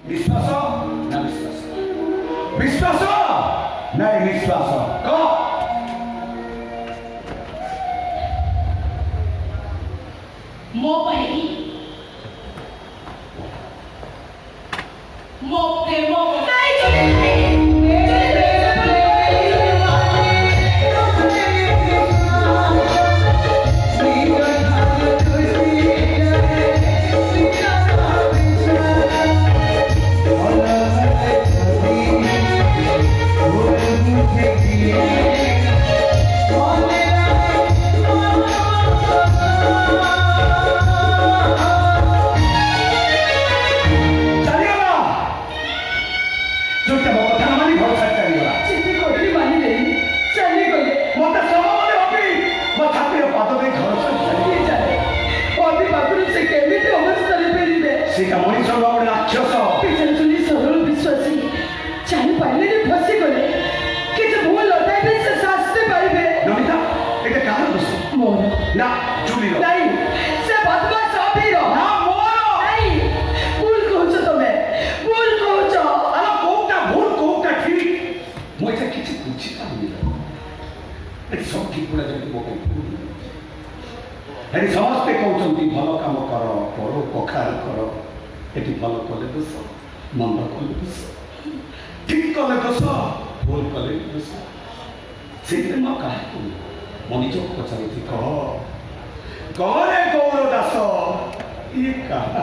विश्वास ना विश्वास विश्वास ना विश्वास कह ମୋ ପାଇଁ ମୋ ପ୍ରେମ ना चुली नहीं से बदमाश अभिरो ना मोरो नहीं भूल कहछ तमे भूल कहछ अरे कोटा ठीक মই এটা কিছু বুঝি পাইনি এটি সব ঠিক করে যদি মোকে এটি সমস্তে কৌଛନ୍ତି ଭଲ কাମ କର ପରୋପକାର କର এটি ଭଲ କଲେ ଦୋଷ ମନ୍ଦ କଲେ ଦୋଷ ଠିକ କଲେ ଦୋଷ ଭୁଲ କଲେ ଦୋଷ ସେଇଥିରେ ମୁଁ କାହାକୁ ମୋ ନିଜକୁ ପଚାରୁଛି କହ रे गौर दास ये कहा